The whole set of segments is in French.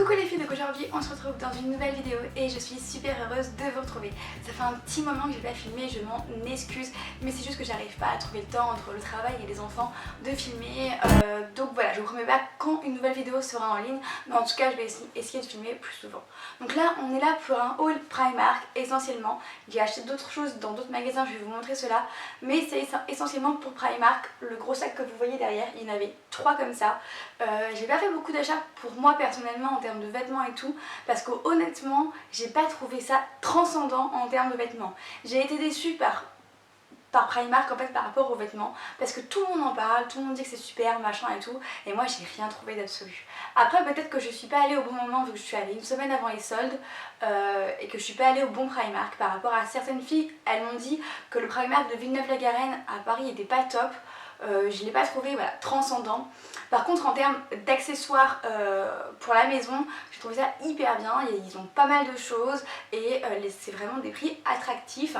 Coucou les filles, donc aujourd'hui on se retrouve dans une nouvelle vidéo et je suis super heureuse de vous retrouver. Ça fait un petit moment que je n'ai pas filmé, je m'en excuse, mais c'est juste que j'arrive pas à trouver le temps entre le travail et les enfants de filmer. Donc voilà, je vous promets pas quand une nouvelle vidéo sera en ligne, mais en tout cas je vais essayer de filmer plus souvent. Donc là on est là pour un haul Primark essentiellement. J'ai acheté d'autres choses dans d'autres magasins, je vais vous montrer cela, mais c'est essentiellement pour Primark. Le gros sac que vous voyez derrière, il y en avait 3 comme ça. J'ai pas fait beaucoup d'achats pour moi personnellement en termes de vêtements et tout, parce que honnêtement j'ai pas trouvé ça transcendant en termes de vêtements. J'ai été déçue par Primark en fait par rapport aux vêtements, parce que tout le monde en parle, tout le monde dit que c'est super machin et tout, et moi j'ai rien trouvé d'absolu. Après peut-être que je suis pas allée au bon moment vu que je suis allée une semaine avant les soldes et que je suis pas allée au bon Primark par rapport à certaines filles. Elles m'ont dit que le Primark de Villeneuve-la-Garenne à Paris était pas top. Je l'ai pas trouvé voilà, transcendant. Par contre en termes d'accessoires pour la maison, j'ai trouvé ça hyper bien, ils ont pas mal de choses et c'est vraiment des prix attractifs.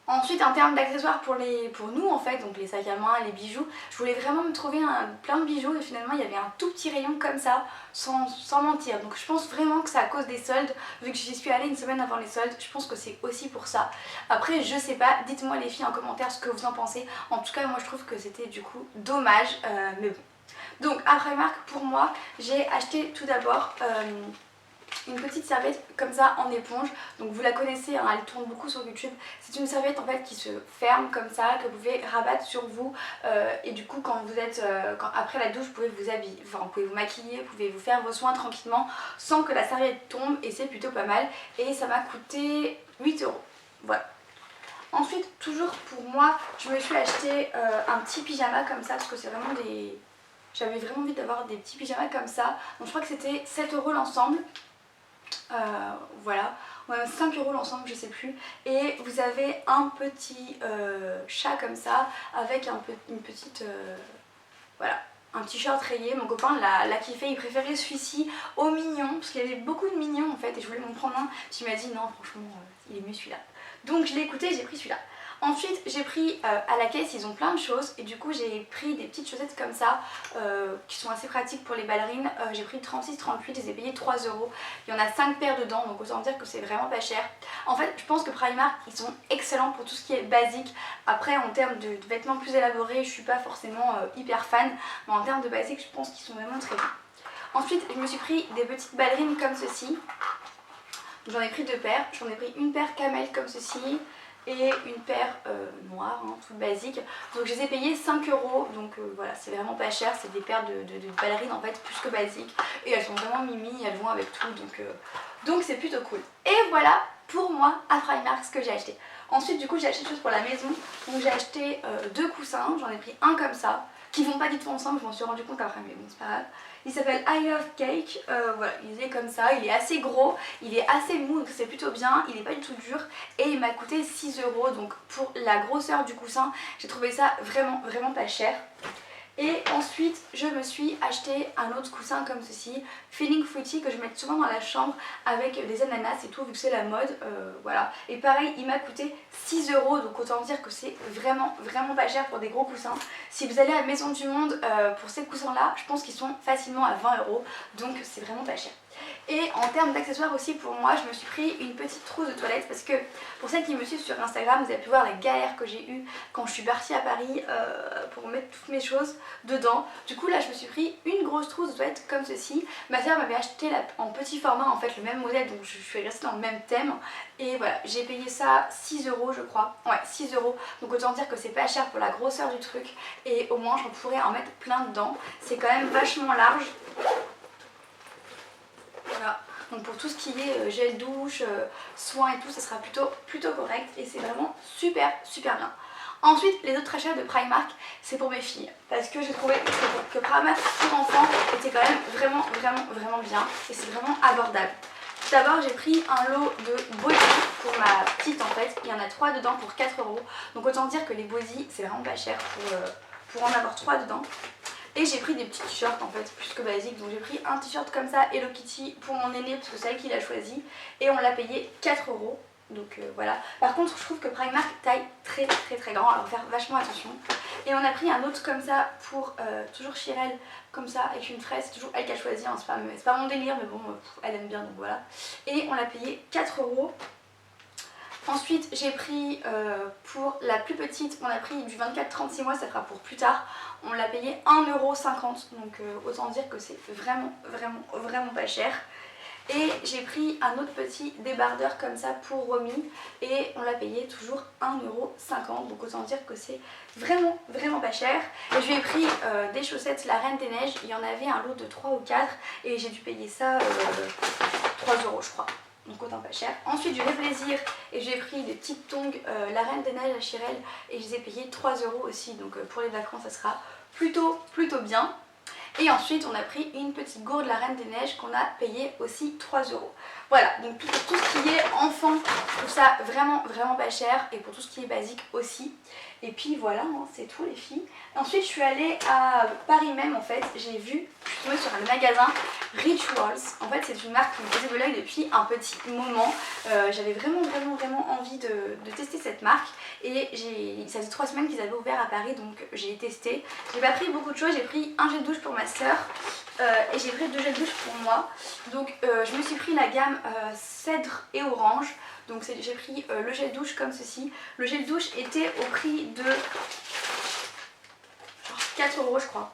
Ensuite en termes d'accessoires pour nous en fait, donc les sacs à main, les bijoux, je voulais vraiment me trouver plein de bijoux et finalement il y avait un tout petit rayon comme ça, sans mentir. Donc je pense vraiment que c'est à cause des soldes, vu que j'y suis allée une semaine avant les soldes, je pense que c'est aussi pour ça. Après je sais pas, dites-moi les filles en commentaire ce que vous en pensez. En tout cas moi je trouve que c'était du coup dommage, mais bon. Donc à Primark pour moi, j'ai acheté tout d'abord une petite serviette comme ça en éponge. Donc vous la connaissez, hein, elle tourne beaucoup sur YouTube. C'est une serviette en fait qui se ferme comme ça, que vous pouvez rabattre sur vous et du coup quand vous êtes après la douche vous pouvez vous habiller, enfin vous pouvez vous maquiller, vous pouvez vous faire vos soins tranquillement sans que la serviette tombe et c'est plutôt pas mal. Et ça m'a coûté 8 €. Voilà. Ensuite toujours pour moi, je me suis acheté un petit pyjama comme ça parce que c'est vraiment des... J'avais vraiment envie d'avoir des petits pyjamas comme ça. Donc je crois que c'était 7 € l'ensemble. Voilà, ou même 5 € l'ensemble, je sais plus. Et vous avez un petit chat comme ça, avec une petite... voilà, un t-shirt rayé. Mon copain l'a kiffé, il préférait celui-ci au mignon, parce qu'il y avait beaucoup de mignons en fait, et je voulais m'en prendre un. Puis il m'a dit non, franchement, il est mieux celui-là. Donc je l'ai écouté, j'ai pris celui-là. Ensuite j'ai pris à la caisse, ils ont plein de choses et du coup j'ai pris des petites chaussettes comme ça qui sont assez pratiques pour les ballerines. J'ai pris 36-38, je les ai payées 3 €. Il y en a 5 paires dedans, donc autant dire que c'est vraiment pas cher. En fait je pense que Primark ils sont excellents pour tout ce qui est basique. Après en termes de vêtements plus élaborés je suis pas forcément hyper fan, mais en termes de basique je pense qu'ils sont vraiment très bons. Ensuite je me suis pris des petites ballerines comme ceci. J'en ai pris 2 paires, j'en ai pris une paire camel comme ceci et une paire noire, hein, toute basique. Donc je les ai payées 5 €, donc voilà, c'est vraiment pas cher, c'est des paires de ballerines en fait, plus que basiques. Et elles sont vraiment mimi, elles vont avec tout, donc c'est plutôt cool. Et voilà pour moi à Primark ce que j'ai acheté. Ensuite du coup j'ai acheté des choses pour la maison, donc j'ai acheté 2 coussins, j'en ai pris un comme ça, qui vont pas du tout ensemble, je m'en suis rendu compte après, mais bon c'est pas grave. Il s'appelle I Love Cake, voilà, il est comme ça, il est assez gros, il est assez mou, donc c'est plutôt bien, il est pas du tout dur et il m'a coûté 6 €, donc pour la grosseur du coussin, j'ai trouvé ça vraiment pas cher. Et ensuite je me suis acheté un autre coussin comme ceci, Feeling Fruity, que je mets souvent dans la chambre avec des ananas et tout vu que c'est la mode, voilà. Et pareil il m'a coûté 6 €, donc autant dire que c'est vraiment pas cher pour des gros coussins. Si vous allez à Maison du Monde pour ces coussins là, je pense qu'ils sont facilement à 20 €, donc c'est vraiment pas cher. Et en termes d'accessoires aussi pour moi, je me suis pris une petite trousse de toilette parce que pour celles qui me suivent sur Instagram, vous avez pu voir la galère que j'ai eue quand je suis partie à Paris pour mettre toutes mes choses dedans. Du coup là je me suis pris une grosse trousse de toilette comme ceci. Ma soeur m'avait acheté en petit format en fait, le même modèle, donc je suis restée dans le même thème. Et voilà, j'ai payé ça 6 € je crois, ouais 6 €, donc autant dire que c'est pas cher pour la grosseur du truc. Et au moins je pourrais en mettre plein dedans, c'est quand même vachement large. Voilà. Donc pour tout ce qui est gel douche, soins et tout, ça sera plutôt correct et c'est vraiment super bien. Ensuite les autres achats de Primark c'est pour mes filles parce que j'ai trouvé que Primark pour enfants était quand même vraiment bien et c'est vraiment abordable. Tout d'abord j'ai pris un lot de body pour ma petite en fait, il y en a 3 dedans pour 4 €, donc autant dire que les body c'est vraiment pas cher pour en avoir 3 dedans. Et j'ai pris des petits t-shirts en fait, plus que basique. Donc j'ai pris un t-shirt comme ça, Hello Kitty, pour mon aîné, parce que c'est elle qui l'a choisi. Et on l'a payé 4 €. Donc voilà. Par contre je trouve que Primark taille très grand, alors faire vachement attention. Et on a pris un autre comme ça pour toujours Chirel, comme ça avec une fraise, c'est toujours elle qui a choisi, hein, c'est pas mon délire mais bon elle aime bien donc voilà. Et on l'a payé 4 euros. Ensuite j'ai pris pour la plus petite, on a pris du 24-36 mois, ça fera pour plus tard. On l'a payé 1,50 €, donc autant dire que c'est vraiment pas cher. Et j'ai pris un autre petit débardeur comme ça pour Romy et on l'a payé toujours 1,50 €, donc autant dire que c'est vraiment pas cher. Et je lui ai pris des chaussettes La Reine des Neiges, il y en avait un lot de 3 ou 4 et j'ai dû payer ça 3 € je crois. Donc autant pas cher. Ensuite je vais plaisir et j'ai pris des petites tongs La Reine des Neiges à Chirel et je les ai payées 3 € aussi, donc pour les vacances ça sera plutôt bien. Et ensuite on a pris une petite gourde La Reine des Neiges qu'on a payé aussi 3 €. Voilà, donc tout ce qui est enfant, je trouve ça vraiment pas cher et pour tout ce qui est basique aussi. Et puis voilà, hein, c'est tout les filles. Ensuite je suis allée à Paris même en fait, j'ai vu, je suis tombée sur un magasin Rituals. En fait c'est une marque qui me faisait de l'œil depuis un petit moment. J'avais vraiment envie de tester cette marque. Et ça faisait 3 semaines qu'ils avaient ouvert à Paris, donc j'ai testé. J'ai pas pris beaucoup de choses, j'ai pris un gel douche pour ma soeur et j'ai pris 2 gels douche pour moi. Donc je me suis pris la gamme cèdre et orange. Donc j'ai pris le gel douche comme ceci. Le gel douche était au prix de genre 4 € je crois.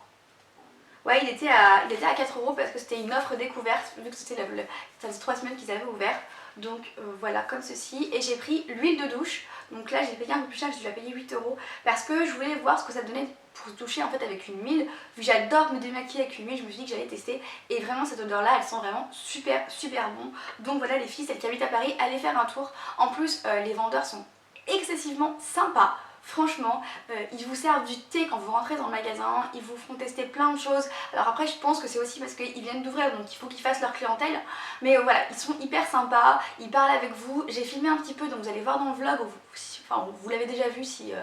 Ouais, il était à 4 € parce que c'était une offre découverte, vu que ça faisait 3 semaines qu'ils avaient ouvert. Donc voilà, comme ceci. Et j'ai pris l'huile de douche. Donc là j'ai payé un peu plus cher, j'ai dû la payer 8 € parce que je voulais voir ce que ça donnait pour se doucher en fait avec une huile. Vu que j'adore me démaquiller avec une huile, je me suis dit que j'allais tester. Et vraiment cette odeur là, elle sent vraiment super bon. Donc voilà les filles, celles qui habitent à Paris, allez faire un tour. En plus les vendeurs sont excessivement sympas. Franchement, ils vous servent du thé quand vous rentrez dans le magasin, ils vous font tester plein de choses. Alors après je pense que c'est aussi parce qu'ils viennent d'ouvrir donc il faut qu'ils fassent leur clientèle. Mais voilà, ils sont hyper sympas, ils parlent avec vous. J'ai filmé un petit peu donc vous allez voir dans le vlog, enfin vous l'avez déjà vu si...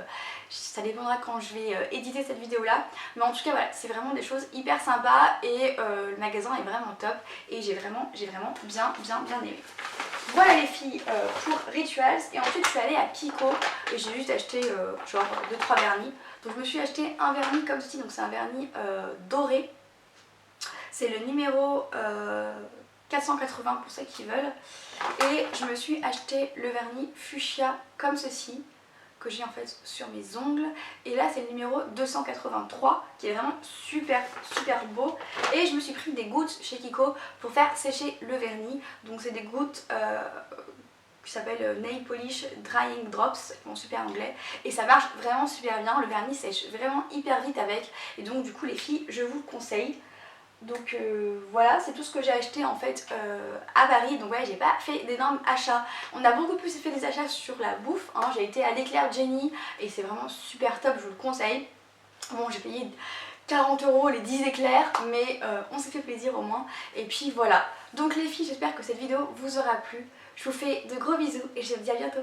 ça dépendra quand je vais éditer cette vidéo là. Mais en tout cas voilà, c'est vraiment des choses hyper sympas et le magasin est vraiment top. Et j'ai vraiment bien aimé. Voilà les filles pour Rituals. Et ensuite je suis allée à Kiko et j'ai juste acheté genre 2-3 vernis. Donc je me suis acheté un vernis comme ceci, donc c'est un vernis doré. C'est le numéro 480 pour ceux qui veulent. Et je me suis acheté le vernis fuchsia comme ceci, que j'ai en fait sur mes ongles. Et là c'est le numéro 283 qui est vraiment super beau. Et je me suis pris des gouttes chez Kiko pour faire sécher le vernis. Donc c'est des gouttes qui s'appellent Nail Polish Drying Drops, mon super anglais. Et ça marche vraiment super bien, le vernis sèche vraiment hyper vite avec. Et donc du coup les filles, je vous le conseille. Donc voilà, c'est tout ce que j'ai acheté en fait à Paris. Donc ouais, j'ai pas fait d'énormes achats. On a beaucoup plus fait des achats sur la bouffe, hein. J'ai été à l'éclair Jenny et c'est vraiment super top, je vous le conseille. Bon, j'ai payé 40 € les 10 éclairs, mais on s'est fait plaisir au moins. Et puis voilà. Donc les filles, j'espère que cette vidéo vous aura plu. Je vous fais de gros bisous et je vous dis à bientôt.